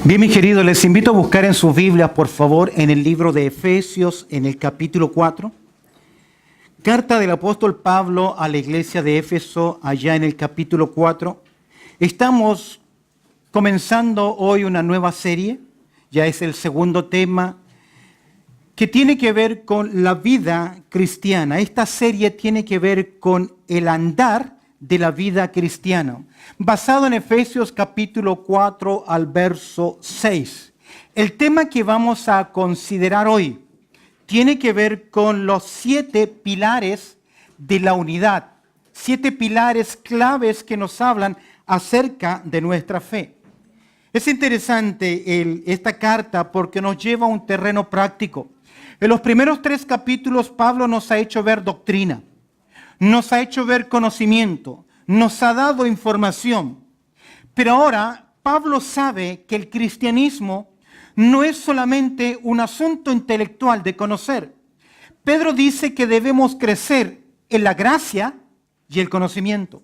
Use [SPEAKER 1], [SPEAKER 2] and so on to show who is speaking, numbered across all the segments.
[SPEAKER 1] Bien, mis queridos, les invito a buscar en sus Biblias, por favor, en el libro de Efesios, en el capítulo 4. Carta del apóstol Pablo a la iglesia de Éfeso, allá en el capítulo 4. Estamos comenzando hoy una nueva serie, ya es el segundo tema, que tiene que ver con la vida cristiana. Esta serie tiene que ver con el andar de la vida cristiana, basado en Efesios capítulo 4 al verso 6. El tema que vamos a considerar hoy tiene que ver con los 7 pilares de la unidad, 7 pilares claves que nos hablan acerca de nuestra fe. Es interesante esta carta porque nos lleva a un terreno práctico. En los primeros 3 capítulos Pablo nos ha hecho ver doctrina, nos ha hecho ver conocimiento, nos ha dado información. Pero ahora Pablo sabe que el cristianismo no es solamente un asunto intelectual de conocer. Pedro dice que debemos crecer en la gracia y el conocimiento.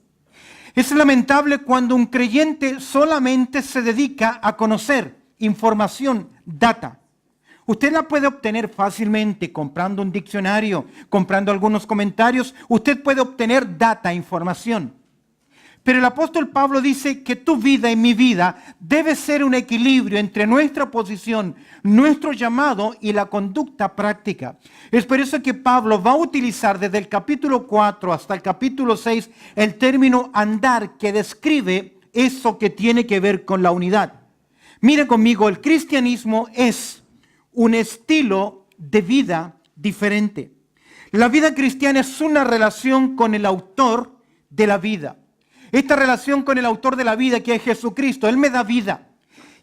[SPEAKER 1] Es lamentable cuando un creyente solamente se dedica a conocer información, data. Usted la puede obtener fácilmente comprando un diccionario, comprando algunos comentarios. Usted puede obtener data, información. Pero el apóstol Pablo dice que tu vida y mi vida debe ser un equilibrio entre nuestra posición, nuestro llamado y la conducta práctica. Es por eso que Pablo va a utilizar desde el capítulo 4 hasta el capítulo 6 el término andar, que describe eso que tiene que ver con la unidad. Mira conmigo, el cristianismo es un estilo de vida diferente. La vida cristiana es una relación con el autor de la vida. Esta relación con el autor de la vida, que es Jesucristo, Él me da vida.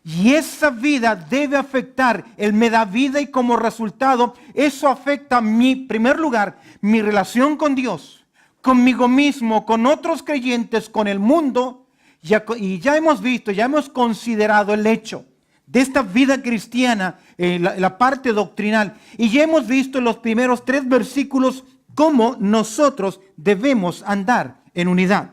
[SPEAKER 1] Y esa vida debe afectar, Él me da vida y como resultado, eso afecta en primer lugar, mi relación con Dios, conmigo mismo, con otros creyentes, con el mundo. Y ya hemos visto, ya hemos considerado el hecho de esta vida cristiana, la parte doctrinal. Y ya hemos visto en los primeros 3 versículos cómo nosotros debemos andar en unidad.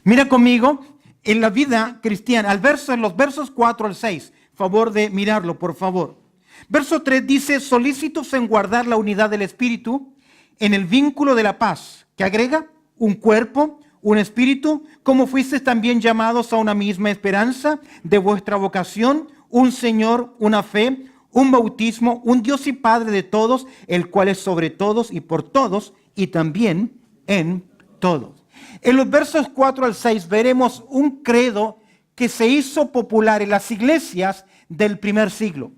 [SPEAKER 1] Mira conmigo en la vida cristiana, en los versos 4 al 6. Favor de mirarlo, por favor. Verso 3 dice, solícitos en guardar la unidad del Espíritu en el vínculo de la paz, que agrega un cuerpo, un espíritu, como fuisteis también llamados a una misma esperanza de vuestra vocación, un Señor, una fe, un bautismo, un Dios y Padre de todos, el cual es sobre todos y por todos y también en todos. En los versos 4 al 6 veremos un credo que se hizo popular en las iglesias del primer siglo.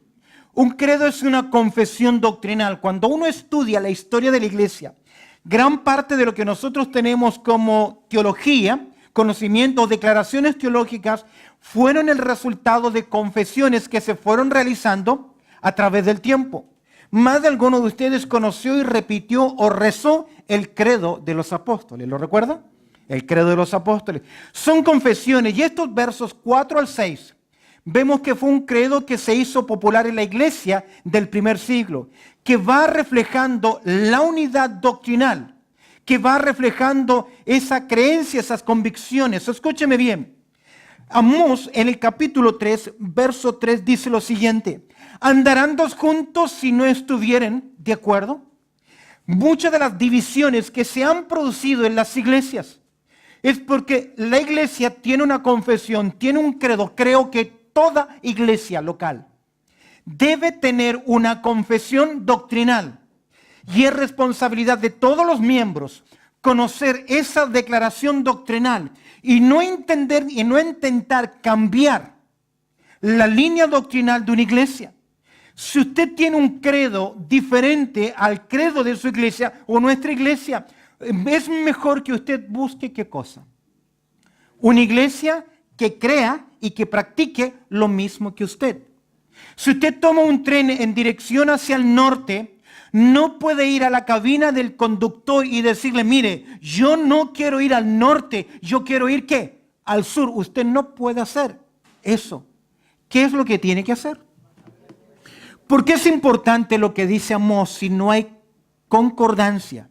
[SPEAKER 1] Un credo es una confesión doctrinal. Cuando uno estudia la historia de la iglesia, gran parte de lo que nosotros tenemos como teología, conocimiento o declaraciones teológicas fueron el resultado de confesiones que se fueron realizando a través del tiempo. Más de alguno de ustedes conoció y repitió o rezó el credo de los apóstoles. ¿Lo recuerdan? El credo de los apóstoles. Son confesiones y estos versos 4 al 6 vemos que fue un credo que se hizo popular en la iglesia del primer siglo, que va reflejando la unidad doctrinal, que va reflejando esa creencia, esas convicciones. Escúcheme bien. Amós en el capítulo 3, verso 3 dice lo siguiente: ¿andarán dos juntos si no estuvieren de acuerdo? Muchas de las divisiones que se han producido en las iglesias es porque la iglesia tiene una confesión, tiene un credo. Creo que toda iglesia local debe tener una confesión doctrinal y es responsabilidad de todos los miembros conocer esa declaración doctrinal y no intentar cambiar la línea doctrinal de una iglesia. Si usted tiene un credo diferente al credo de su iglesia o nuestra iglesia, es mejor que usted busque ¿qué cosa? Una iglesia que crea y que practique lo mismo que usted. Si usted toma un tren en dirección hacia el norte, no puede ir a la cabina del conductor y decirle, mire, yo no quiero ir al norte, yo quiero ir ¿qué? Al sur. Usted no puede hacer eso. ¿Qué es lo que tiene que hacer? ¿Por qué es importante lo que dice Amós si no hay concordancia?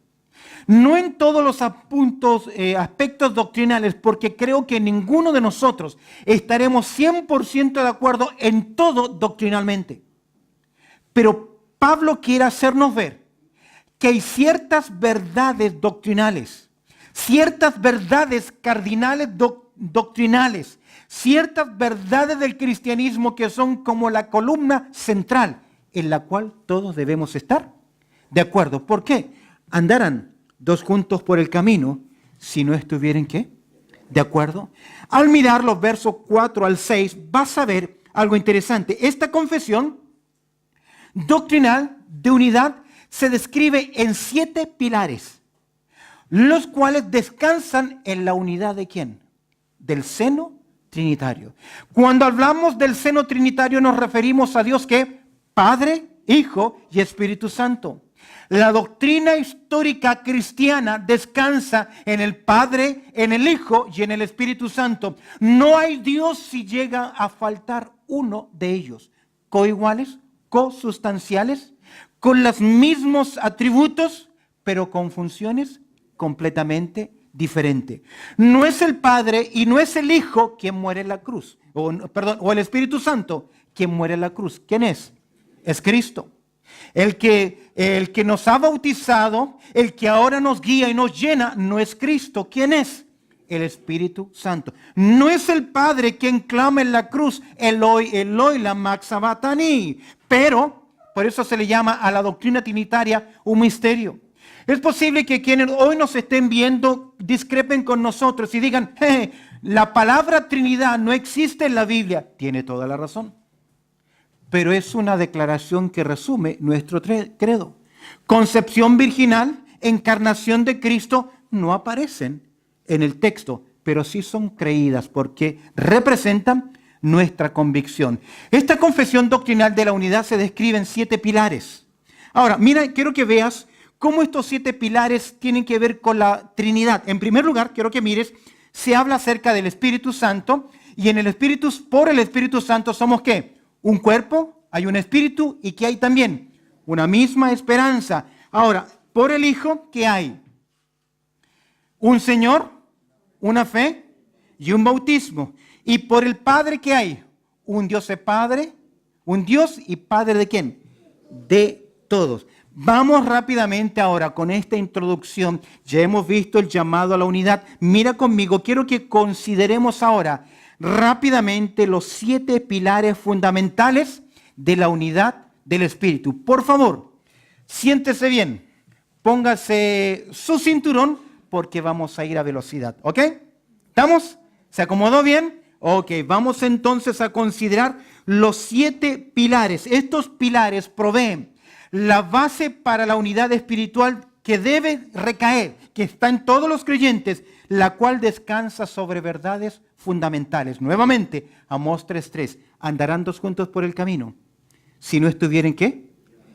[SPEAKER 1] no en todos los aspectos doctrinales, porque creo que ninguno de nosotros estaremos 100% de acuerdo en todo doctrinalmente. Pero Pablo quiere hacernos ver que hay ciertas verdades doctrinales, ciertas verdades cardinales doctrinales, ciertas verdades del cristianismo que son como la columna central en la cual todos debemos estar de acuerdo. ¿Por qué? Andarán dos juntos por el camino si no estuvieran, ¿qué? De acuerdo. Al mirar los versos 4 al 6 vas a ver algo interesante. Esta confesión doctrinal de unidad se describe en 7 pilares, los cuales descansan en la unidad ¿de quién? Del seno trinitario. Cuando hablamos del seno trinitario nos referimos a Dios que Padre, Hijo y Espíritu Santo. La doctrina histórica cristiana descansa en el Padre, en el Hijo y en el Espíritu Santo. No hay Dios si llega a faltar uno de ellos. Coiguales, cosustanciales, con los mismos atributos, pero con funciones completamente diferentes. No es el Padre y no es el Hijo quien muere en la cruz, o el Espíritu Santo quien muere en la cruz. ¿Quién es? Es Cristo. El que nos ha bautizado, el que ahora nos guía y nos llena, no es Cristo. ¿Quién es? El Espíritu Santo. No es el Padre quien clama en la cruz, Eloi, Eloi, lama sabachthani. Pero, por eso se le llama a la doctrina trinitaria un misterio. Es posible que quienes hoy nos estén viendo discrepen con nosotros y digan, la palabra Trinidad no existe en la Biblia. Tiene toda la razón. Pero es una declaración que resume nuestro credo. Concepción virginal, encarnación de Cristo no aparecen en el texto, pero sí son creídas porque representan nuestra convicción. Esta confesión doctrinal de la unidad se describe en 7 pilares. Ahora, mira, quiero que veas cómo estos 7 pilares tienen que ver con la Trinidad. En primer lugar, quiero que mires, se habla acerca del Espíritu Santo y por el Espíritu Santo somos ¿qué? Un cuerpo, hay un espíritu y que hay también una misma esperanza. Ahora, por el Hijo, ¿qué hay? Un Señor, una fe y un bautismo. Y por el Padre, ¿qué hay? Un Dios es Padre, un Dios y Padre ¿de quién? De todos. Vamos rápidamente ahora con esta introducción. Ya hemos visto el llamado a la unidad. Mira conmigo, quiero que consideremos ahora rápidamente los 7 pilares fundamentales de la unidad del Espíritu. Por favor, siéntese bien, póngase su cinturón porque vamos a ir a velocidad, ¿ok? ¿Estamos? ¿Se acomodó bien? Ok, vamos entonces a considerar los 7 pilares. Estos pilares proveen la base para la unidad espiritual que debe recaer, que está en todos los creyentes, la cual descansa sobre verdades fundamentales. Nuevamente, Amós 3:3, andarán dos juntos por el camino. Si no estuvieran, ¿qué?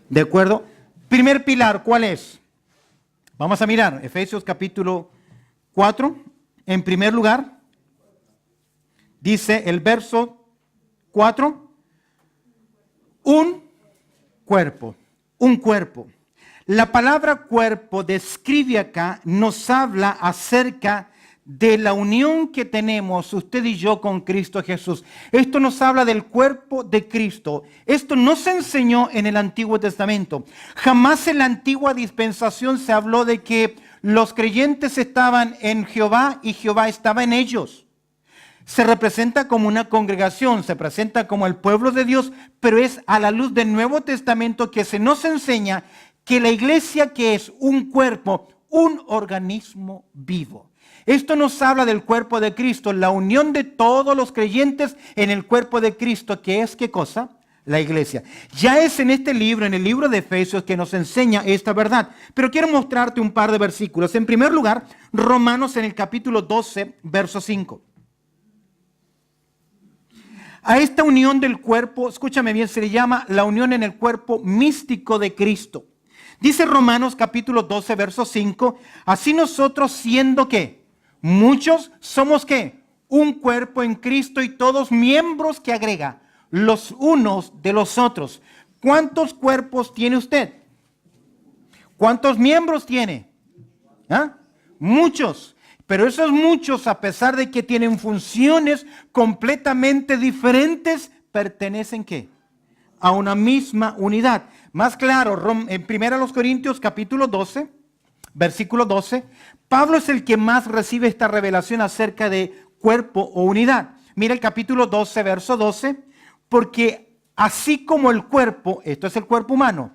[SPEAKER 1] ¿De acuerdo? Primer pilar, ¿cuál es? Vamos a mirar, Efesios capítulo 4. En primer lugar, dice el verso 4, un cuerpo. La palabra cuerpo describe acá, nos habla acerca de la unión que tenemos usted y yo con Cristo Jesús. Esto nos habla del cuerpo de Cristo. Esto no se enseñó en el Antiguo Testamento. Jamás en la antigua dispensación se habló de que los creyentes estaban en Jehová y Jehová estaba en ellos. Se representa como una congregación, se presenta como el pueblo de Dios, pero es a la luz del Nuevo Testamento que se nos enseña que la iglesia, que es un cuerpo, un organismo vivo. Esto nos habla del cuerpo de Cristo, la unión de todos los creyentes en el cuerpo de Cristo, que es ¿qué cosa? La iglesia. Ya es en este libro, en el libro de Efesios, que nos enseña esta verdad. Pero quiero mostrarte un par de versículos. En primer lugar, Romanos en el capítulo 12, verso 5. A esta unión del cuerpo, escúchame bien, se le llama la unión en el cuerpo místico de Cristo. Dice Romanos capítulo 12, verso 5, así nosotros siendo ¿qué? Muchos somos ¿qué? Un cuerpo en Cristo y todos miembros que agrega los unos de los otros. ¿Cuántos cuerpos tiene usted? ¿Cuántos miembros tiene? ¿Ah? Muchos. Pero esos muchos, a pesar de que tienen funciones completamente diferentes, pertenecen ¿qué? A una misma unidad. Más claro, en 1 Corintios capítulo 12, versículo 12, Pablo es el que más recibe esta revelación acerca de cuerpo o unidad. Mira el capítulo 12, verso 12, porque así como el cuerpo, esto es el cuerpo humano,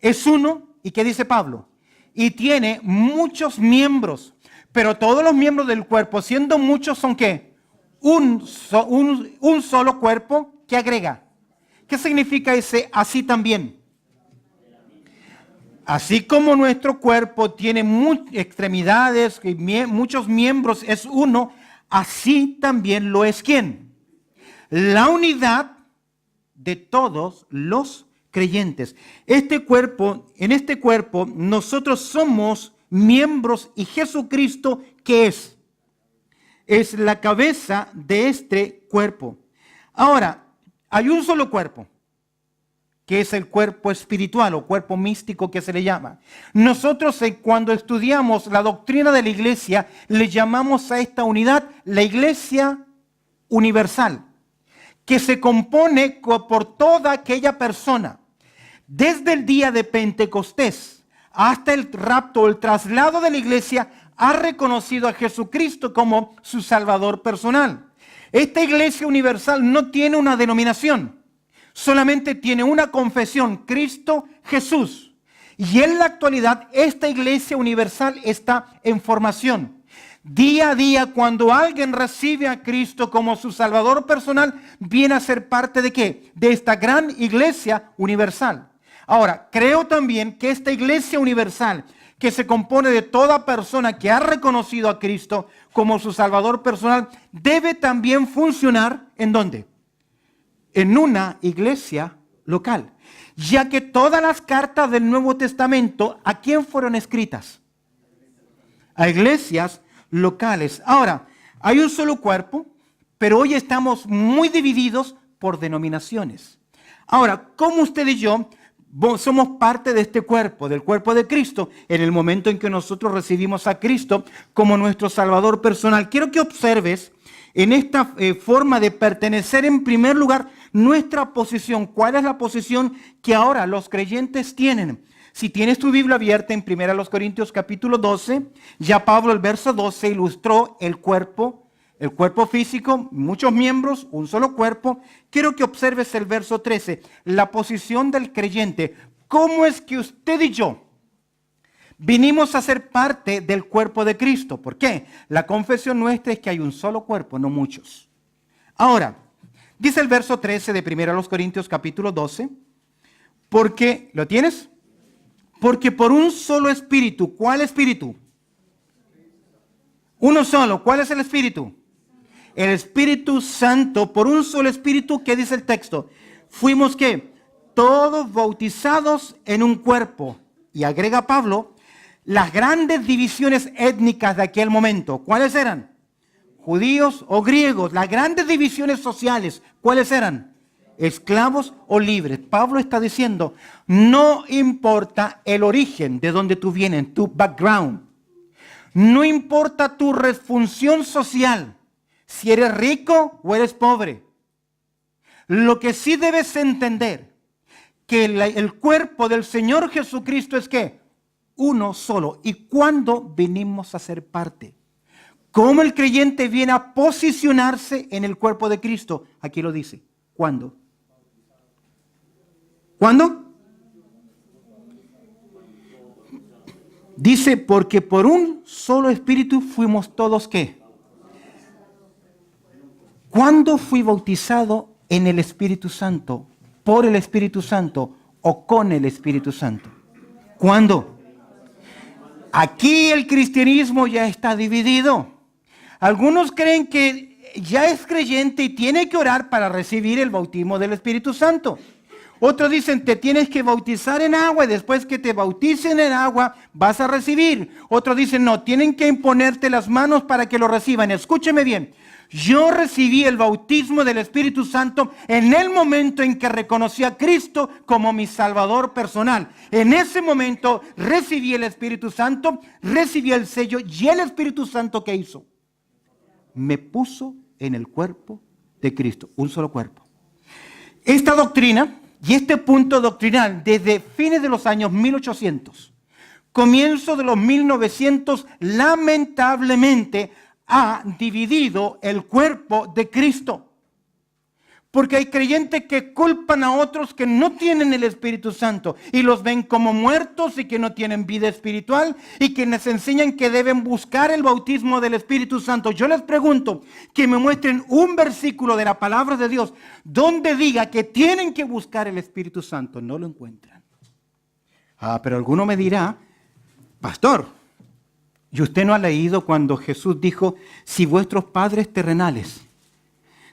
[SPEAKER 1] es uno, ¿y qué dice Pablo? Y tiene muchos miembros, pero todos los miembros del cuerpo, siendo muchos, ¿son qué? Un solo cuerpo que agrega. ¿Qué significa ese así también? Así como nuestro cuerpo tiene extremidades, muchos miembros, es uno, así también lo es ¿quién? La unidad de todos los creyentes. En este cuerpo, nosotros somos miembros y Jesucristo, ¿qué es? Es la cabeza de este cuerpo. Ahora, hay un solo cuerpo, que es el cuerpo espiritual o cuerpo místico que se le llama. Nosotros cuando estudiamos la doctrina de la iglesia, le llamamos a esta unidad la iglesia universal, que se compone por toda aquella persona, desde el día de Pentecostés hasta el rapto o el traslado de la iglesia, ha reconocido a Jesucristo como su Salvador personal. Esta iglesia universal no tiene una denominación, solamente tiene una confesión, Cristo Jesús. Y en la actualidad esta iglesia universal está en formación. Día a día, cuando alguien recibe a Cristo como su Salvador personal, viene a ser parte ¿de qué? De esta gran iglesia universal. Ahora, creo también que esta iglesia universal, que se compone de toda persona que ha reconocido a Cristo como su Salvador personal, debe también funcionar ¿en dónde? En una iglesia local. Ya que todas las cartas del Nuevo Testamento, ¿a quién fueron escritas? A iglesias locales. Ahora, hay un solo cuerpo, pero hoy estamos muy divididos por denominaciones. Ahora, ¿cómo usted y yo somos parte de este cuerpo, del cuerpo de Cristo, en el momento en que nosotros recibimos a Cristo como nuestro Salvador personal? Quiero que observes en esta forma de pertenecer en primer lugar nuestra posición. ¿Cuál es la posición que ahora los creyentes tienen? Si tienes tu Biblia abierta en 1 Corintios capítulo 12, ya Pablo el verso 12 ilustró el cuerpo físico, muchos miembros, un solo cuerpo. Quiero que observes el verso 13, la posición del creyente. ¿Cómo es que usted y yo vinimos a ser parte del cuerpo de Cristo? ¿Por qué? La confesión nuestra es que hay un solo cuerpo, no muchos. Ahora, dice el verso 13 de 1 Corintios capítulo 12, porque, ¿lo tienes? Porque por un solo espíritu. ¿Cuál espíritu? Uno solo. ¿Cuál es el espíritu? El Espíritu Santo. Por un solo espíritu, ¿qué dice el texto? Fuimos ¿qué? Todos bautizados en un cuerpo. Y agrega Pablo, las grandes divisiones étnicas de aquel momento. ¿Cuáles eran? Judíos o griegos. Las grandes divisiones sociales. ¿Cuáles eran? Esclavos o libres. Pablo está diciendo, no importa el origen de donde tú vienes, tu background. No importa tu función social, si eres rico o eres pobre. Lo que sí debes entender, que el cuerpo del Señor Jesucristo es ¿qué? Uno solo. ¿Y cuándo venimos a ser parte? ¿Cómo el creyente viene a posicionarse en el cuerpo de Cristo? Aquí lo dice. ¿Cuándo? ¿Cuándo? Dice, porque por un solo espíritu fuimos todos ¿qué? ¿Cuándo fui bautizado en el Espíritu Santo? ¿Por el Espíritu Santo o con el Espíritu Santo? ¿Cuándo? Aquí el cristianismo ya está dividido. Algunos creen que ya es creyente y tiene que orar para recibir el bautismo del Espíritu Santo. Otros dicen, te tienes que bautizar en agua y después que te bauticen en agua vas a recibir. Otros dicen, no, tienen que imponerte las manos para que lo reciban. Escúcheme bien. Yo recibí el bautismo del Espíritu Santo en el momento en que reconocí a Cristo como mi Salvador personal. En ese momento recibí el Espíritu Santo, recibí el sello y el Espíritu Santo, ¿qué hizo? Me puso en el cuerpo de Cristo, un solo cuerpo. Esta doctrina y este punto doctrinal desde fines de los años 1800, comienzo de los 1900, lamentablemente ha dividido el cuerpo de Cristo. Porque hay creyentes que culpan a otros que no tienen el Espíritu Santo y los ven como muertos y que no tienen vida espiritual y que les enseñan que deben buscar el bautismo del Espíritu Santo. Yo les pregunto que me muestren un versículo de la palabra de Dios donde diga que tienen que buscar el Espíritu Santo. No lo encuentran. Pero alguno me dirá, pastor, ¿y usted no ha leído cuando Jesús dijo, si vuestros padres terrenales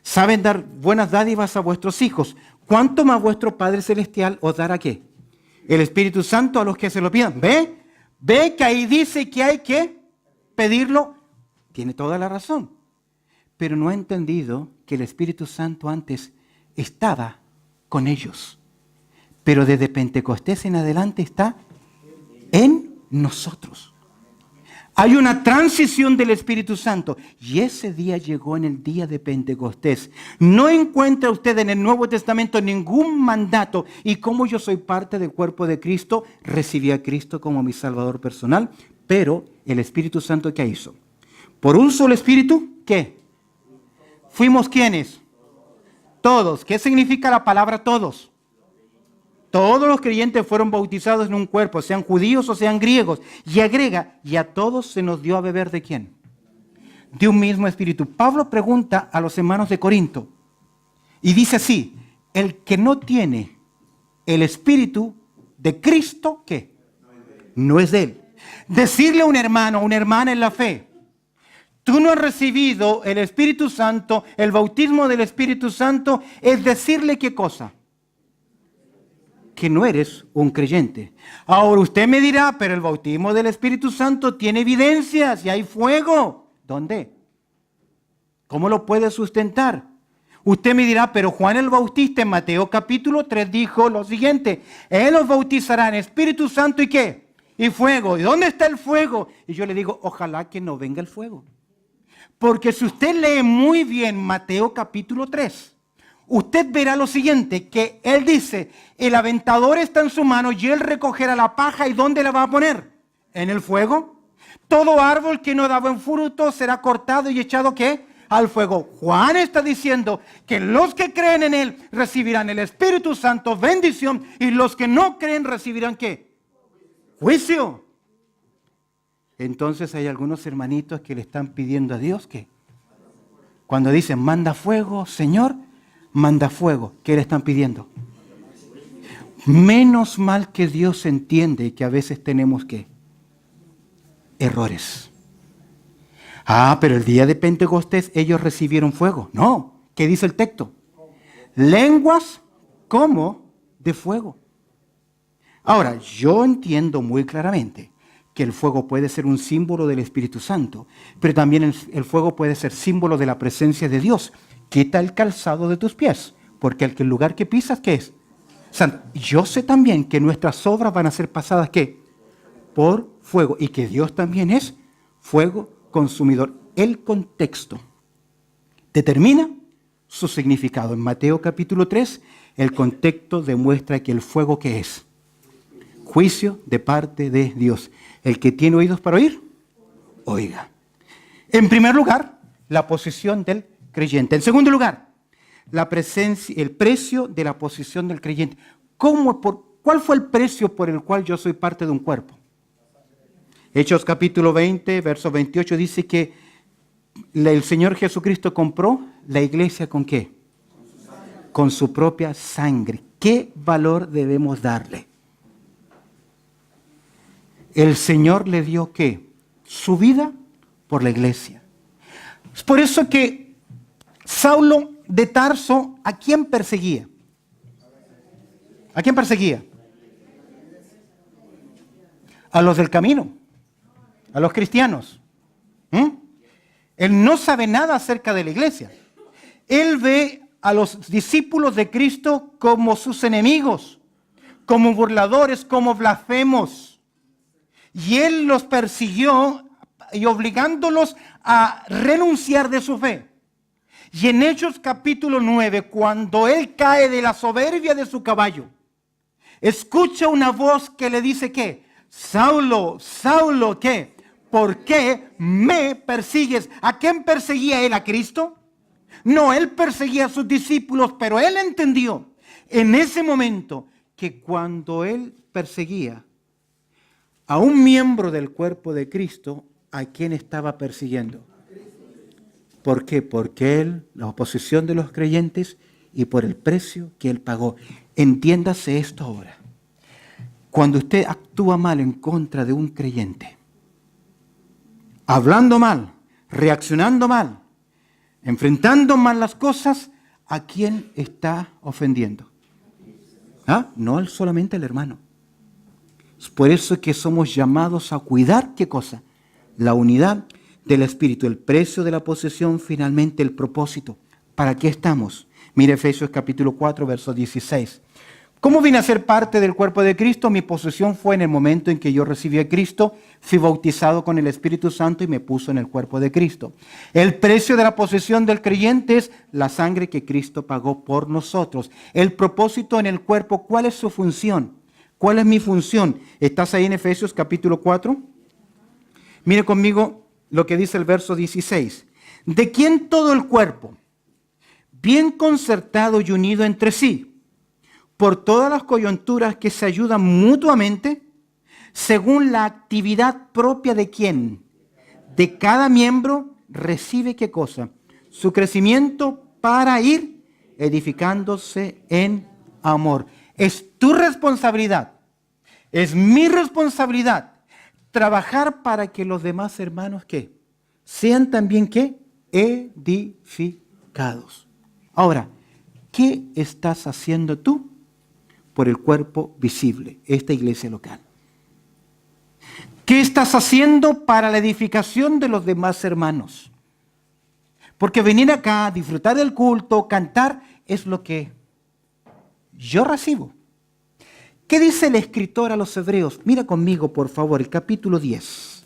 [SPEAKER 1] saben dar buenas dádivas a vuestros hijos, cuánto más vuestro Padre Celestial os dará qué? El Espíritu Santo a los que se lo pidan. ¿Ve que ahí dice que hay que pedirlo? Tiene toda la razón. Pero no ha entendido que el Espíritu Santo antes estaba con ellos. Pero desde Pentecostés en adelante está en nosotros. Hay una transición del Espíritu Santo y ese día llegó en el día de Pentecostés. No encuentra usted en el Nuevo Testamento ningún mandato y como yo soy parte del cuerpo de Cristo, recibí a Cristo como mi Salvador personal, pero el Espíritu Santo, ¿qué hizo? Por un solo Espíritu, ¿qué? ¿Fuimos quiénes? Todos. ¿Qué significa la palabra todos? Todos los creyentes fueron bautizados en un cuerpo, sean judíos o sean griegos. Y agrega, y a todos se nos dio a beber ¿de quién? De un mismo espíritu. Pablo pregunta a los hermanos de Corinto y dice así, el que no tiene el espíritu de Cristo, ¿qué? No es de él. Decirle a un hermano, a una hermana en la fe, tú no has recibido el Espíritu Santo, el bautismo del Espíritu Santo, es decirle ¿qué cosa? Que no eres un creyente. Ahora usted me dirá, pero el bautismo del Espíritu Santo tiene evidencias y hay fuego. ¿Dónde? ¿Cómo lo puede sustentar? Usted me dirá, pero Juan el Bautista en Mateo capítulo 3 dijo lo siguiente, él los bautizará en Espíritu Santo y ¿qué? Y fuego. ¿Y dónde está el fuego? Y yo le digo, ojalá que no venga el fuego. Porque si usted lee muy bien Mateo capítulo 3, usted verá lo siguiente, que él dice, el aventador está en su mano y él recogerá la paja y ¿dónde la va a poner? ¿En el fuego? Todo árbol que no da buen fruto será cortado y echado ¿qué? Al fuego. Juan está diciendo que los que creen en él recibirán el Espíritu Santo, bendición, y los que no creen recibirán ¿qué? Juicio. Entonces hay algunos hermanitos que le están pidiendo a Dios que cuando dicen manda fuego, Señor, manda fuego. ¿Qué le están pidiendo? Menos mal que Dios entiende que a veces tenemos que errores. Pero el día de Pentecostés ellos recibieron fuego. No, ¿qué dice el texto? Lenguas como de fuego. Ahora, yo entiendo muy claramente que el fuego puede ser un símbolo del Espíritu Santo, pero también el fuego puede ser símbolo de la presencia de Dios. Quita el calzado de tus pies, porque el lugar que pisas, ¿qué es? Santo. Yo sé también que nuestras obras van a ser pasadas, ¿qué? Por fuego, y que Dios también es fuego consumidor. El contexto determina su significado. En Mateo capítulo 3, el contexto demuestra que el fuego, ¿qué es? Juicio de parte de Dios. El que tiene oídos para oír, oiga. En primer lugar, la posición del creyente. En segundo lugar, la presencia, el precio de la posición del creyente. ¿Cuál fue el precio por el cual yo soy parte de un cuerpo? Hechos capítulo 20, verso 28 dice que el Señor Jesucristo compró la iglesia ¿con qué? Con su propia sangre. ¿Qué valor debemos darle? El Señor le dio ¿qué? Su vida por la iglesia. Es por eso que Saulo de Tarso, ¿a quién perseguía? ¿A quién perseguía? A los del camino, a los cristianos. Él no sabe nada acerca de la iglesia. Él ve a los discípulos de Cristo como sus enemigos, como burladores, como blasfemos. Y él los persiguió y obligándolos a renunciar de su fe. Y en Hechos capítulo 9, cuando él cae de la soberbia de su caballo, escucha una voz que le dice ¿qué? Saulo, Saulo, ¿qué? ¿Por qué me persigues? ¿A quién perseguía él? ¿A Cristo? No, él perseguía a sus discípulos, pero él entendió en ese momento que cuando él perseguía a un miembro del cuerpo de Cristo, ¿a quién estaba persiguiendo? ¿Por qué? Porque él, la oposición de los creyentes y por el precio que él pagó. Entiéndase esto ahora. Cuando usted actúa mal en contra de un creyente, hablando mal, reaccionando mal, enfrentando mal las cosas, ¿a quién está ofendiendo? No solamente al hermano. Es por eso que somos llamados a cuidar, ¿qué cosa? La unidad del Espíritu, el precio de la posesión, finalmente el propósito. ¿Para qué estamos? Mire Efesios capítulo 4, verso 16. ¿Cómo vine a ser parte del cuerpo de Cristo? Mi posesión fue en el momento en que yo recibí a Cristo, fui bautizado con el Espíritu Santo y me puso en el cuerpo de Cristo. El precio de la posesión del creyente es la sangre que Cristo pagó por nosotros. El propósito en el cuerpo, ¿cuál es su función? ¿Cuál es mi función? ¿Estás ahí en Efesios capítulo 4? Mire conmigo lo que dice el verso 16. ¿De quién todo el cuerpo, bien concertado y unido entre sí, por todas las coyunturas que se ayudan mutuamente, según la actividad propia de quién? De cada miembro recibe ¿qué cosa? Su crecimiento para ir edificándose en amor. Es tu responsabilidad, es mi responsabilidad, trabajar para que los demás hermanos, ¿qué? Sean también, ¿qué? Edificados. Ahora, ¿qué estás haciendo tú por el cuerpo visible, esta iglesia local? ¿Qué estás haciendo para la edificación de los demás hermanos? Porque venir acá, disfrutar del culto, cantar, es lo que yo recibo. ¿Qué dice el escritor a los Hebreos? Mira conmigo, por favor, el capítulo 10.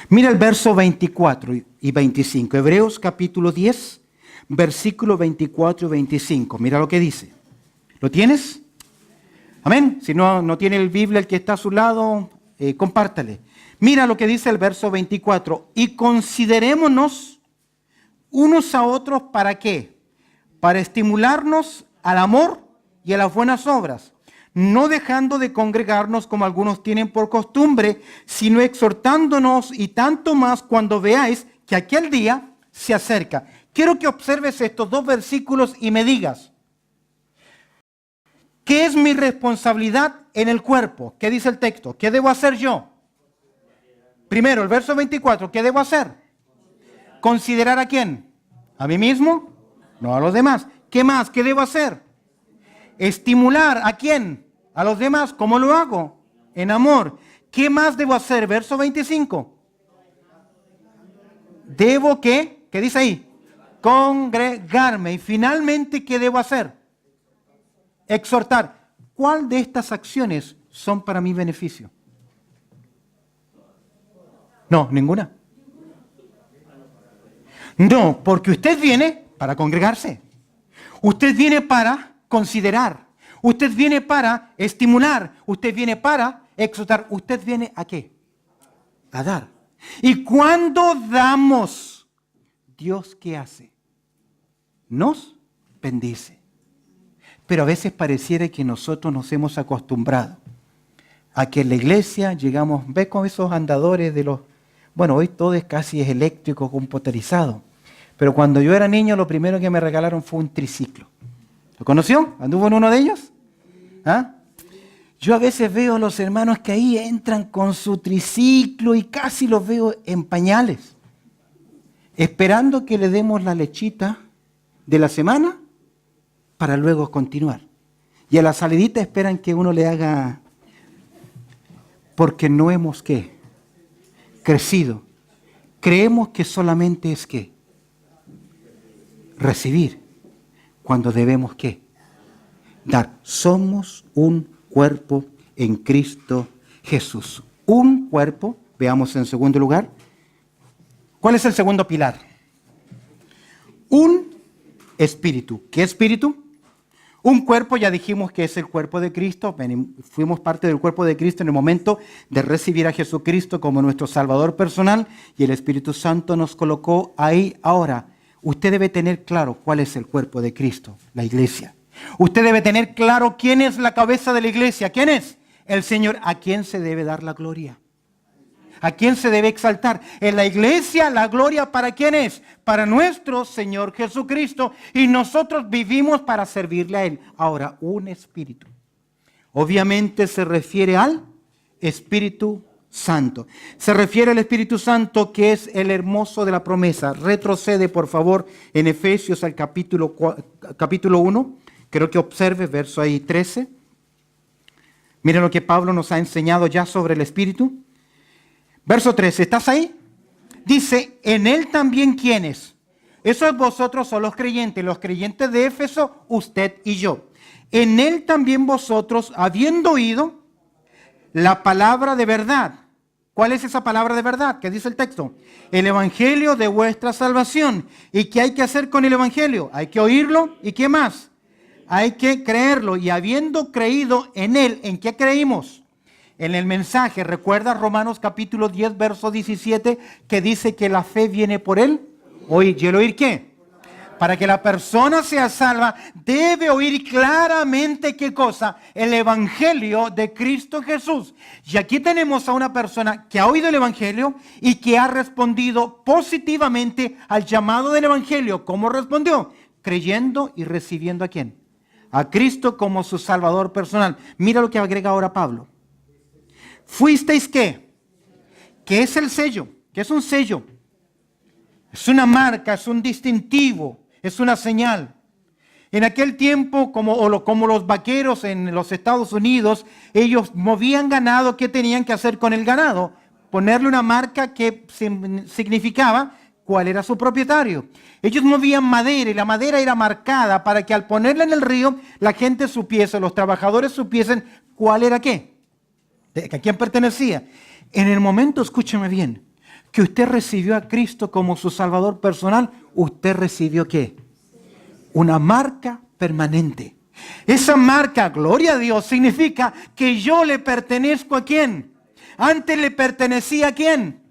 [SPEAKER 1] Mira el verso 24 y 25. Hebreos capítulo 10, versículo 24 y 25. Mira lo que dice. ¿Lo tienes? Amén. Si no tiene el Biblia, el que está a su lado, compártale. Mira lo que dice el verso 24. Y considerémonos unos a otros, ¿para qué? Para estimularnos al amor y a las buenas obras, no dejando de congregarnos como algunos tienen por costumbre, sino exhortándonos, y tanto más cuando veáis que aquel día se acerca. Quiero que observes estos dos versículos y me digas, ¿qué es mi responsabilidad en el cuerpo? ¿Qué dice el texto? ¿Qué debo hacer yo? Primero, el verso 24, ¿qué debo hacer? ¿Considerar a quién? ¿A mí mismo? No a los demás. ¿Qué más? ¿Qué debo hacer? Estimular ¿a quién? A los demás. ¿Cómo lo hago? En amor. ¿Qué más debo hacer? Verso 25. ¿Debo qué? ¿Qué dice ahí? Congregarme. Y finalmente, ¿qué debo hacer? Exhortar. ¿Cuál de estas acciones son para mi beneficio? No, ninguna. No, porque usted viene para congregarse. Usted viene para considerar. Usted viene para estimular. Usted viene para exhortar. ¿Usted viene a qué? A dar. Y cuando damos, ¿Dios qué hace? Nos bendice. Pero a veces pareciera que nosotros nos hemos acostumbrado a que en la iglesia llegamos, ve con esos andadores de los... Bueno, hoy todo es casi eléctrico, computarizado. Pero cuando yo era niño, lo primero que me regalaron fue un triciclo. ¿Lo conoció? ¿Anduvo en uno de ellos? Yo a veces veo a los hermanos que ahí entran con su triciclo y casi los veo en pañales, esperando que le demos la lechita de la semana para luego continuar. Y a la salidita esperan que uno le haga, porque no hemos ¿qué? Crecido. Creemos que solamente es ¿qué? Recibir, cuando debemos ¿qué? Dar. Somos un cuerpo en Cristo Jesús. Un cuerpo, veamos en segundo lugar. ¿Cuál es el segundo pilar? Un espíritu. ¿Qué espíritu? Un cuerpo, ya dijimos que es el cuerpo de Cristo. Fuimos parte del cuerpo de Cristo en el momento de recibir a Jesucristo como nuestro Salvador personal y el Espíritu Santo nos colocó ahí. Ahora, usted debe tener claro cuál es el cuerpo de Cristo, la iglesia. Usted debe tener claro quién es la cabeza de la iglesia. ¿Quién es? El Señor. ¿A quién se debe dar la gloria? ¿A quién se debe exaltar? En la iglesia, la gloria, ¿para quién es? Para nuestro Señor Jesucristo. Y nosotros vivimos para servirle a Él. Ahora, un espíritu. Obviamente se refiere al Espíritu Santo. Se refiere al Espíritu Santo, que es el hermoso de la promesa. Retrocede, por favor, en Efesios al capítulo 1. Creo que observe, verso ahí 13. Miren lo que Pablo nos ha enseñado ya sobre el Espíritu. Verso 13, ¿estás ahí? Dice, en Él también ¿quiénes? Esos vosotros son los creyentes de Éfeso, usted y yo. En Él también vosotros, habiendo oído la palabra de verdad. ¿Cuál es esa palabra de verdad? ¿Qué dice el texto? El evangelio de vuestra salvación. ¿Y qué hay que hacer con el evangelio? Hay que oírlo. ¿Y qué más? Hay que creerlo. Y habiendo creído en Él, ¿en qué creímos? En el mensaje, recuerda Romanos capítulo 10, verso 17, que dice que la fe viene por él oír. ¿Y el oír qué? Para que la persona sea salva, debe oír claramente ¿qué cosa? El evangelio de Cristo Jesús. Y aquí tenemos a una persona que ha oído el evangelio y que ha respondido positivamente al llamado del evangelio. ¿Cómo respondió? Creyendo y recibiendo ¿a quién? A Cristo como su Salvador personal. Mira lo que agrega ahora Pablo. ¿Fuisteis qué? ¿Qué es el sello? ¿Qué es un sello? Es una marca, es un distintivo, es una señal. En aquel tiempo, como los vaqueros en los Estados Unidos, ellos movían ganado. ¿Qué tenían que hacer con el ganado? Ponerle una marca que significaba cuál era su propietario. Ellos movían madera y la madera era marcada para que al ponerla en el río, la gente supiese, los trabajadores supiesen cuál era qué. ¿A quién pertenecía? En el momento, escúcheme bien, que usted recibió a Cristo como su Salvador personal, usted recibió ¿qué? Una marca permanente. Esa marca, gloria a Dios, significa que yo le pertenezco ¿a quién? Antes le pertenecía ¿a quién?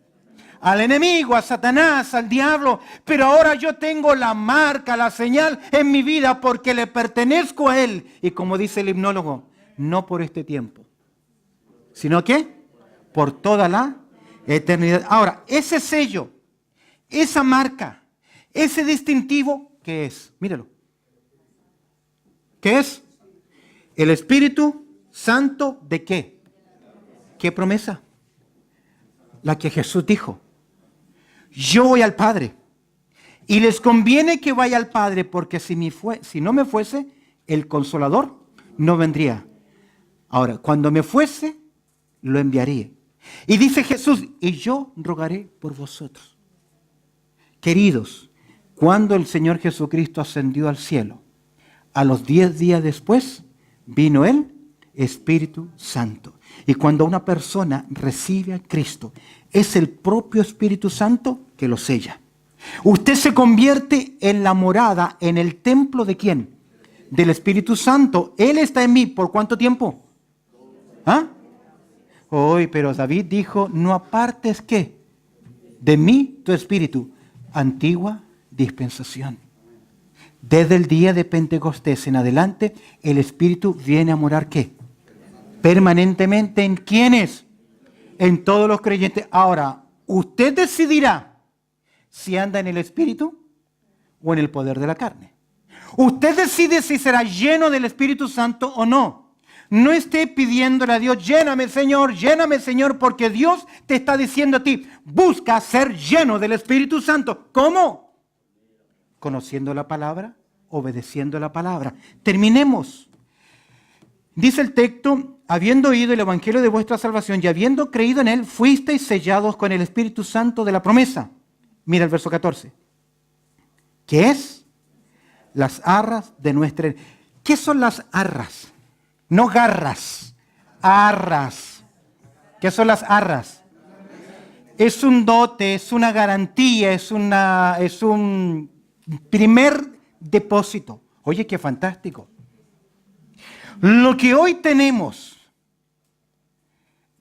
[SPEAKER 1] Al enemigo, a Satanás, al diablo. Pero ahora yo tengo la marca, la señal en mi vida porque le pertenezco a Él. Y como dice el himnólogo, no por este tiempo, sino que por toda la eternidad. Ahora, ese sello, esa marca, ese distintivo, ¿qué es? Míralo. ¿Qué es? El Espíritu Santo ¿de qué? ¿Qué promesa? La que Jesús dijo. Yo voy al Padre y les conviene que vaya al Padre porque si no me fuese, el Consolador no vendría. Ahora, cuando me fuese, lo enviaría. Y dice Jesús, y yo rogaré por vosotros. Queridos, cuando el Señor Jesucristo ascendió al cielo, a los 10 días después, vino el Espíritu Santo. Y cuando una persona recibe a Cristo, es el propio Espíritu Santo que lo sella. Usted se convierte en la morada, en el templo ¿de quién? Del Espíritu Santo. Él está en mí. ¿Por cuánto tiempo? ¿Ah? Hoy, pero David dijo, no apartes ¿qué? De mí tu espíritu. Antigua dispensación. Desde el día de Pentecostés en adelante, el Espíritu viene a morar ¿qué? Permanentemente. ¿En quiénes? En todos los creyentes. Ahora, usted decidirá si anda en el Espíritu o en el poder de la carne. Usted decide si será lleno del Espíritu Santo o no. No esté pidiéndole a Dios, lléname Señor, porque Dios te está diciendo a ti, busca ser lleno del Espíritu Santo. ¿Cómo? Conociendo la palabra, obedeciendo la palabra. Terminemos. Dice el texto, habiendo oído el evangelio de vuestra salvación y habiendo creído en él, fuisteis sellados con el Espíritu Santo de la promesa. Mira el verso 14. ¿Qué es? Las arras de nuestra... ¿Qué son las arras? No garras, arras. ¿Qué son las arras? Es un dote, es una garantía, es un primer depósito. Oye, qué fantástico. Lo que hoy tenemos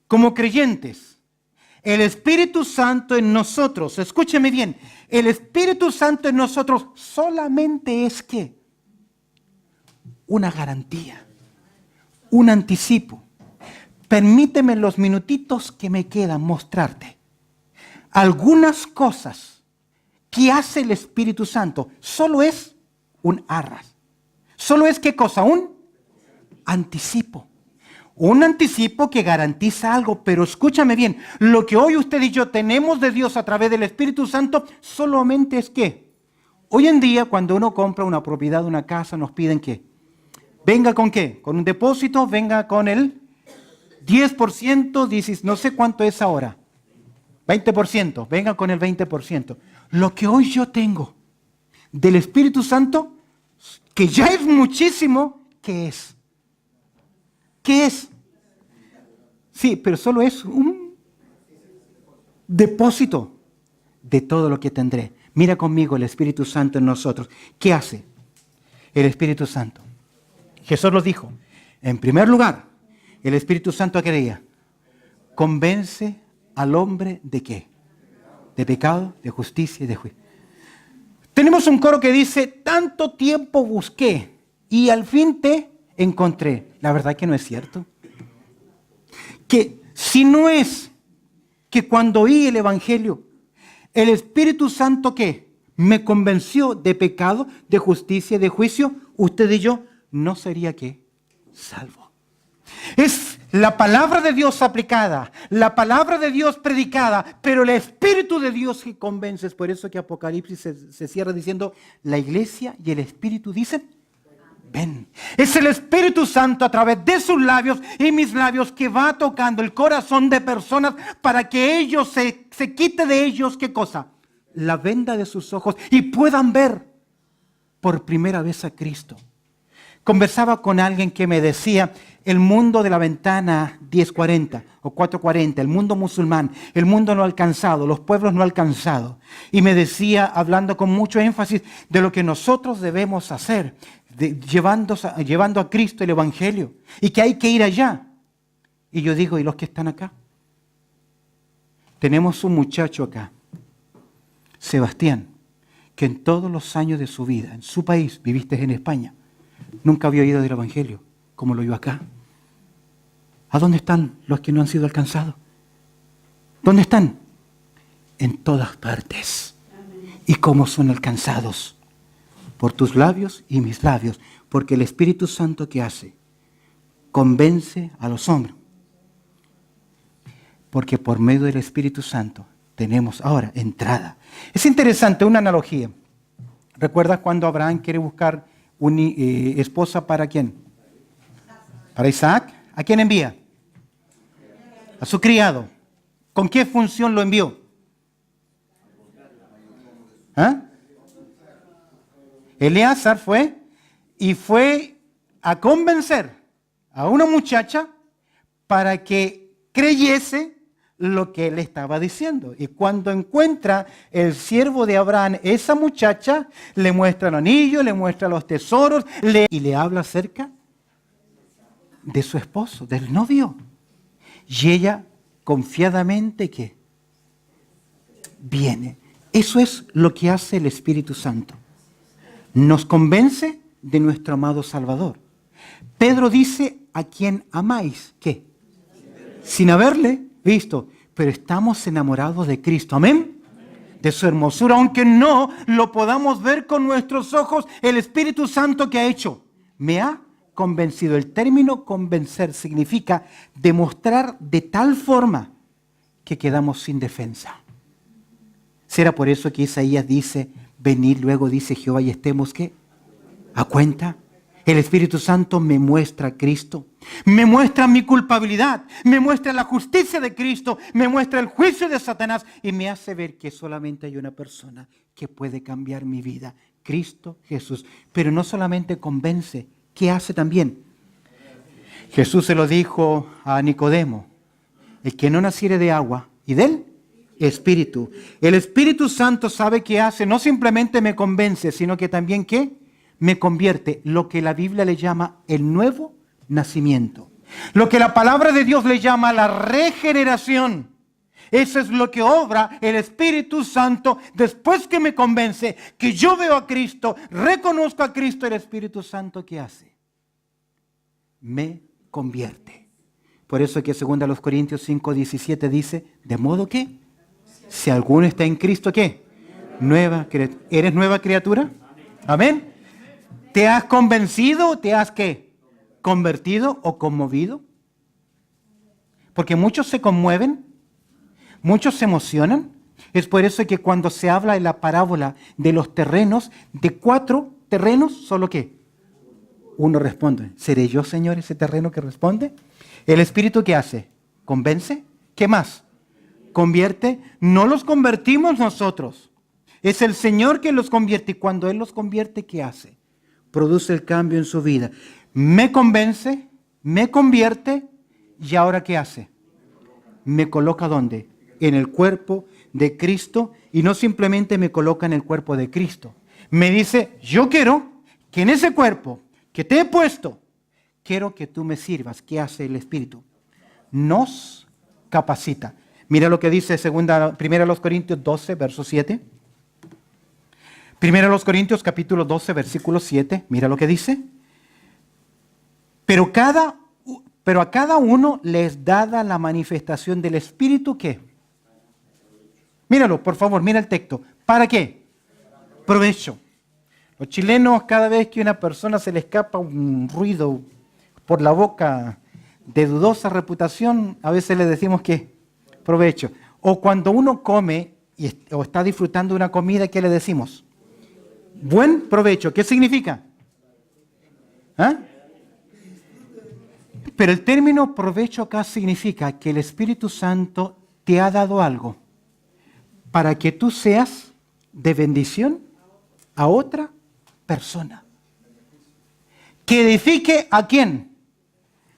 [SPEAKER 1] como creyentes, el Espíritu Santo en nosotros, escúcheme bien, el Espíritu Santo en nosotros solamente es ¿qué? Una garantía, un anticipo. Permíteme en los minutitos que me quedan mostrarte algunas cosas que hace el Espíritu Santo. Solo es un arras. Solo es ¿qué cosa? Un anticipo. Un anticipo que garantiza algo, pero escúchame bien, lo que hoy usted y yo tenemos de Dios a través del Espíritu Santo solamente es ¿qué? Hoy en día cuando uno compra una propiedad, una casa, nos piden ¿qué? Venga con ¿qué? Con un depósito, venga con el 10%, no sé cuánto es ahora. 20%, venga con el 20%. Lo que hoy yo tengo del Espíritu Santo, que ya es muchísimo, ¿qué es? ¿Qué es? Sí, pero solo es un depósito de todo lo que tendré. Mira conmigo el Espíritu Santo en nosotros. ¿Qué hace el Espíritu Santo? Jesús lo dijo. En primer lugar, el Espíritu Santo quería convence al hombre de qué? De pecado, de justicia y de juicio. Tenemos un coro que dice, tanto tiempo busqué y al fin te encontré. La verdad que no es cierto. Que si no es que cuando oí el Evangelio, el Espíritu Santo ¿qué? Me convenció de pecado, de justicia, de juicio, usted y yo no sería ¿qué? Salvo. Es la palabra de Dios aplicada, la palabra de Dios predicada, pero el Espíritu de Dios que convence. Es por eso que Apocalipsis se cierra diciendo, la iglesia y el Espíritu dicen, ven. Es el Espíritu Santo a través de sus labios y mis labios que va tocando el corazón de personas para que ellos se quite de ellos, ¿qué cosa? La venda de sus ojos y puedan ver por primera vez a Cristo. Conversaba con alguien que me decía, el mundo de la ventana 1040 o 440, el mundo musulmán, el mundo no alcanzado, los pueblos no alcanzados. Y me decía, hablando con mucho énfasis, de lo que nosotros debemos hacer, llevando a Cristo el Evangelio, y que hay que ir allá. Y yo digo, ¿y los que están acá? Tenemos un muchacho acá, Sebastián, que en todos los años de su vida, en su país, viviste en España, nunca había oído del Evangelio, como lo oigo acá. ¿A dónde están los que no han sido alcanzados? ¿Dónde están? En todas partes. ¿Y cómo son alcanzados? Por tus labios y mis labios. Porque el Espíritu Santo, ¿qué hace? Convence a los hombres. Porque por medio del Espíritu Santo tenemos ahora entrada. Es interesante una analogía. ¿Recuerdas cuando Abraham quiere buscar una esposa para quién? Para Isaac. ¿A quién envía? A su criado. ¿Con qué función lo envió? ¿Ah? Eleazar fue a convencer a una muchacha para que creyese lo que él estaba diciendo. Y cuando encuentra el siervo de Abraham, esa muchacha le muestra el anillo, le muestra los tesoros y le habla acerca de su esposo, del novio. Y ella confiadamente que viene. Eso es lo que hace el Espíritu Santo. Nos convence de nuestro amado Salvador. Pedro dice, ¿a quién amáis? ¿Qué? Sin haberle visto, pero estamos enamorados de Cristo. ¿Amén? De su hermosura, aunque no lo podamos ver con nuestros ojos, el Espíritu Santo que ha hecho, me ha convencido. El término convencer significa demostrar de tal forma que quedamos sin defensa. ¿Será por eso que Isaías dice, venid luego, dice Jehová, y estemos ¿qué? a cuenta. El Espíritu Santo me muestra a Cristo, me muestra mi culpabilidad, me muestra la justicia de Cristo, me muestra el juicio de Satanás y me hace ver que solamente hay una persona que puede cambiar mi vida, Cristo Jesús. Pero no solamente convence, ¿qué hace también? Jesús se lo dijo a Nicodemo, el que no naciere de agua y del Espíritu. El Espíritu Santo sabe qué hace, no simplemente me convence, sino que también ¿qué? Me convierte, lo que la Biblia le llama el nuevo nacimiento. Lo que la palabra de Dios le llama la regeneración. Eso es lo que obra el Espíritu Santo después que me convence, que yo veo a Cristo, reconozco a Cristo. El Espíritu Santo, ¿qué hace? Me convierte. Por eso que 2 Corintios 5:17 dice, de modo que, si alguno está en Cristo, ¿qué? ¿Eres nueva criatura? Amén. ¿Te has convencido? ¿Te has qué? ¿Convertido o conmovido? Porque muchos se conmueven, muchos se emocionan. Es por eso que cuando se habla en la parábola de los terrenos, de 4 terrenos, ¿solo qué? Uno responde. ¿Seré yo, Señor, ese terreno que responde? ¿El Espíritu qué hace? ¿Convence? ¿Qué más? ¿Convierte? No los convertimos nosotros. Es el Señor que los convierte. Y cuando Él los convierte, ¿qué hace? Produce el cambio en su vida. Me convence, me convierte, y ahora ¿qué hace? Me coloca ¿dónde? En el cuerpo de Cristo, y no simplemente me coloca en el cuerpo de Cristo. Me dice, yo quiero que en ese cuerpo que te he puesto, quiero que tú me sirvas. ¿Qué hace el Espíritu? Nos capacita. Mira lo que dice 1 Corintios 12, verso 7. 1 Corintios capítulo 12, versículo 7, mira lo que dice. Pero a cada uno le es dada la manifestación del Espíritu, ¿qué? Míralo, por favor, mira el texto. ¿Para qué? Provecho. Los chilenos, cada vez que a una persona se le escapa un ruido por la boca de dudosa reputación, a veces le decimos que provecho. O cuando uno come o está disfrutando de una comida, ¿qué le decimos? Buen provecho. ¿Qué significa? ¿Ah? Pero el término provecho acá significa que el Espíritu Santo te ha dado algo para que tú seas de bendición a otra persona. Que edifique ¿a quién?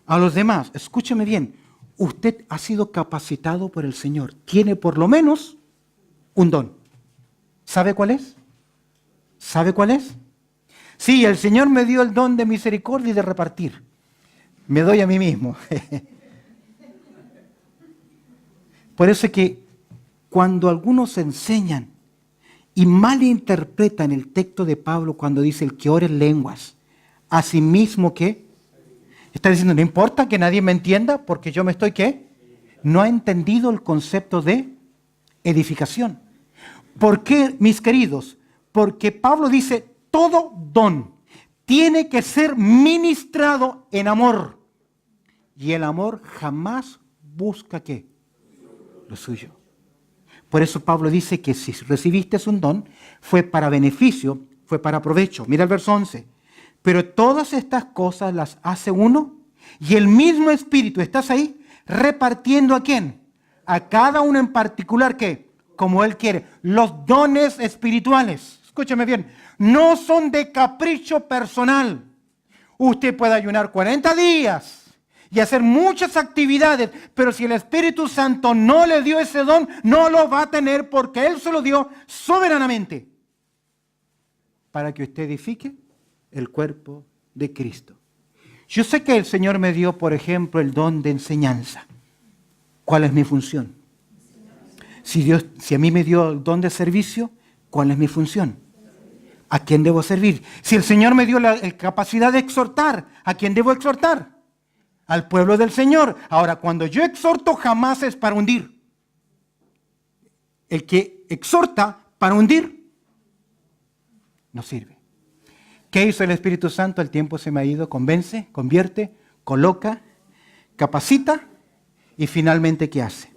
[SPEAKER 1] A los demás. Escúcheme bien. Usted ha sido capacitado por el Señor. Tiene por lo menos un don. ¿Sabe cuál es? ¿Sabe cuál es? Sí, el Señor me dio el don de misericordia y de repartir. Me doy a mí mismo. Por eso es que cuando algunos enseñan y malinterpretan el texto de Pablo cuando dice el que ora en lenguas, a sí mismo ¿qué? Está diciendo, no importa que nadie me entienda porque yo me estoy ¿qué? No ha entendido el concepto de edificación. ¿Por qué, mis queridos? Porque Pablo dice, todo don tiene que ser ministrado en amor. Y el amor jamás busca ¿qué? Lo suyo. Por eso Pablo dice que si recibiste un don, fue para beneficio, fue para provecho. Mira el verso 11. Pero todas estas cosas las hace uno y el mismo Espíritu, ¿estás ahí? Repartiendo ¿a quién? A cada uno en particular ¿qué? Como Él quiere. Los dones espirituales, escúchame bien, no son de capricho personal. Usted puede ayunar 40 días y hacer muchas actividades, pero si el Espíritu Santo no le dio ese don, no lo va a tener porque Él se lo dio soberanamente para que usted edifique el cuerpo de Cristo. Yo sé que el Señor me dio, por ejemplo, el don de enseñanza. ¿Cuál es mi función? Si a mí me dio el don de servicio, ¿cuál es mi función? ¿A quién debo servir? Si el Señor me dio la capacidad de exhortar, ¿a quién debo exhortar? Al pueblo del Señor. Ahora, cuando yo exhorto, jamás es para hundir. El que exhorta para hundir, no sirve. ¿Qué hizo el Espíritu Santo? El tiempo se me ha ido. Convence, convierte, coloca, capacita y finalmente, ¿qué hace?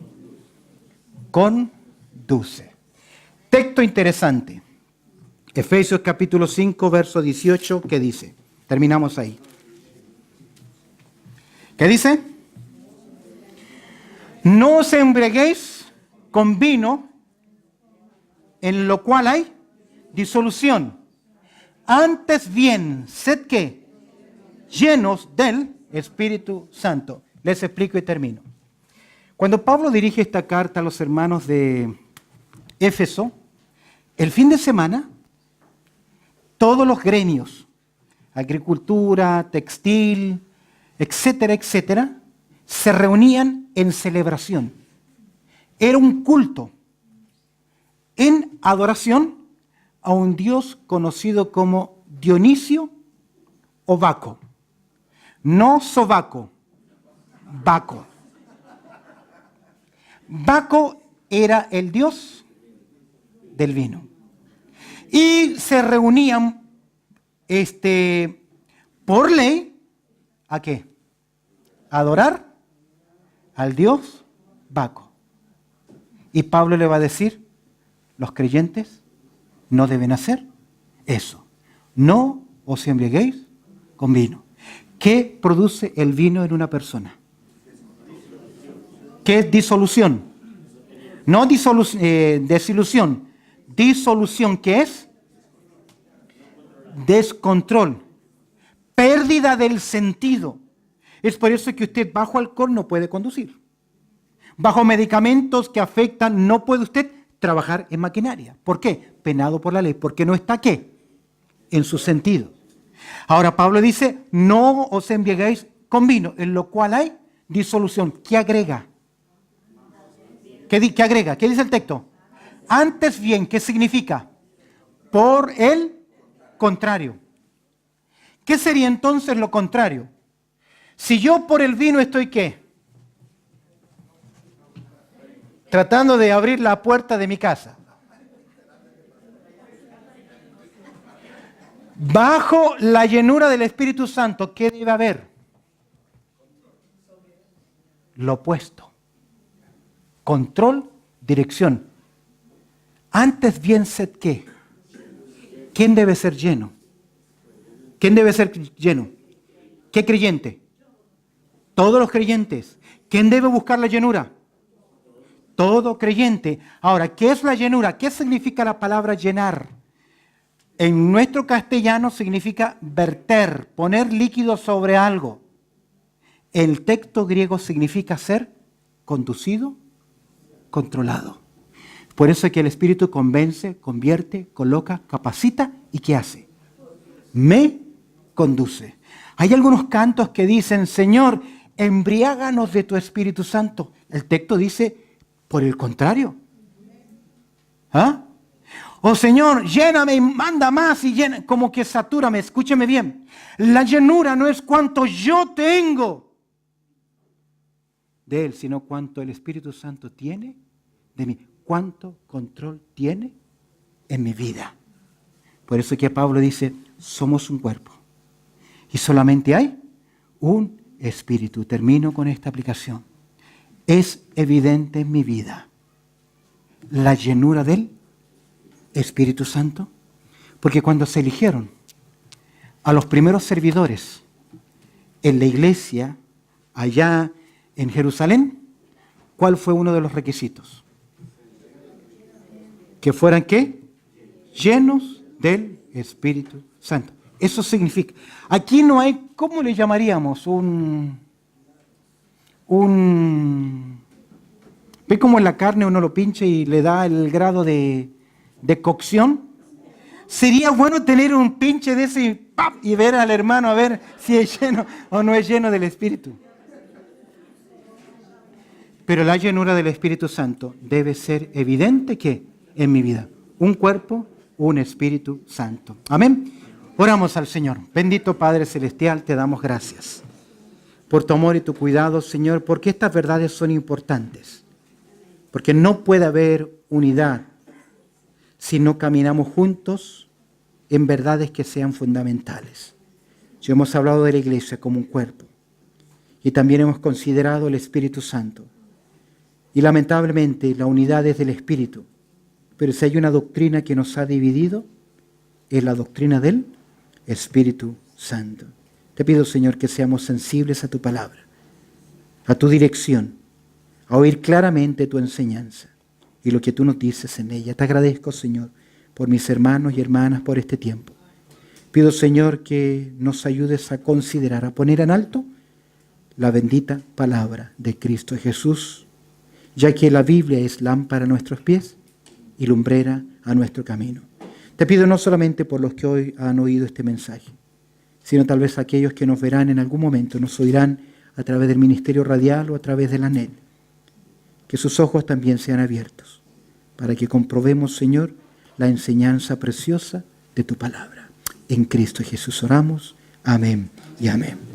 [SPEAKER 1] Conduce. Texto interesante. Efesios capítulo 5, verso 18, ¿qué dice? Terminamos ahí. ¿Qué dice? No os embriaguéis con vino, en lo cual hay disolución. Antes bien, sed ¿qué? Llenos del Espíritu Santo. Les explico y termino. Cuando Pablo dirige esta carta a los hermanos de Éfeso, el fin de semana, todos los gremios, agricultura, textil, etcétera, etcétera, se reunían en celebración. Era un culto en adoración a un dios conocido como Dionisio o Baco. No Sobaco, Baco. Baco era el dios del vino. Y se reunían por ley, ¿a qué? A adorar al dios Baco. Y Pablo le va a decir, los creyentes no deben hacer eso. No os embriaguéis con vino. ¿Qué produce el vino en una persona? ¿Qué es disolución? No desilusión. Disolución, ¿qué es? Descontrol. Pérdida del sentido. Es por eso que usted bajo alcohol no puede conducir. Bajo medicamentos que afectan no puede usted trabajar en maquinaria. ¿Por qué? Penado por la ley. Porque no está ¿qué? En su sentido. Ahora Pablo dice, no os embriaguéis con vino, en lo cual hay disolución. ¿Qué agrega? ¿Qué agrega? ¿Qué dice el texto? Antes bien, ¿qué significa? Por el contrario. ¿Qué sería entonces lo contrario? Si yo por el vino estoy ¿qué? Tratando de abrir la puerta de mi casa. Bajo la llenura del Espíritu Santo, ¿qué debe haber? Lo opuesto. Control, dirección. Antes bien sed ¿qué? ¿Quién debe ser lleno? ¿Quién debe ser lleno? ¿Qué creyente? Todos los creyentes. ¿Quién debe buscar la llenura? Todo creyente. Ahora, ¿qué es la llenura? ¿Qué significa la palabra llenar? En nuestro castellano significa verter, poner líquido sobre algo. El texto griego significa ser conducido, controlado. Por eso es que el Espíritu convence, convierte, coloca, capacita y ¿qué hace? Me conduce. Hay algunos cantos que dicen, Señor, embriáganos de tu Espíritu Santo. El texto dice, por el contrario. ¿Ah? Oh Señor, lléname y manda más y llena, como que satúrame. Escúcheme bien. La llenura no es cuánto yo tengo de Él, sino cuánto el Espíritu Santo tiene de mí. Cuánto control tiene en mi vida. Por eso que Pablo dice, somos un cuerpo. Y solamente hay un espíritu. Termino con esta aplicación. Es evidente en mi vida la llenura del Espíritu Santo, porque cuando se eligieron a los primeros servidores en la iglesia allá en Jerusalén, ¿cuál fue uno de los requisitos? Que fueran ¿qué? Llenos del Espíritu Santo. Eso significa, aquí no hay, ¿cómo le llamaríamos? ¿Ve cómo en la carne uno lo pincha y le da el grado de cocción? Sería bueno tener un pinche de ese ¡pap! Y ver al hermano a ver si es lleno o no es lleno del Espíritu. Pero la llenura del Espíritu Santo debe ser evidente que en mi vida. Un cuerpo, un Espíritu Santo. Amén. Oramos al Señor. Bendito Padre Celestial, te damos gracias por tu amor y tu cuidado, Señor, porque estas verdades son importantes. Porque no puede haber unidad si no caminamos juntos en verdades que sean fundamentales. Ya hemos hablado de la iglesia como un cuerpo y también hemos considerado el Espíritu Santo. Y lamentablemente la unidad es del Espíritu, pero si hay una doctrina que nos ha dividido, es la doctrina del Espíritu Santo. Te pido, Señor, que seamos sensibles a tu palabra, a tu dirección, a oír claramente tu enseñanza y lo que tú nos dices en ella. Te agradezco, Señor, por mis hermanos y hermanas por este tiempo. Pido, Señor, que nos ayudes a considerar, a poner en alto la bendita palabra de Cristo Jesús, ya que la Biblia es lámpara a nuestros pies y lumbrera a nuestro camino. Te pido no solamente por los que hoy han oído este mensaje, sino tal vez aquellos que nos verán en algún momento, nos oirán a través del ministerio radial o a través de la net, que sus ojos también sean abiertos, para que comprobemos, Señor, la enseñanza preciosa de tu palabra. En Cristo Jesús oramos. Amén y amén.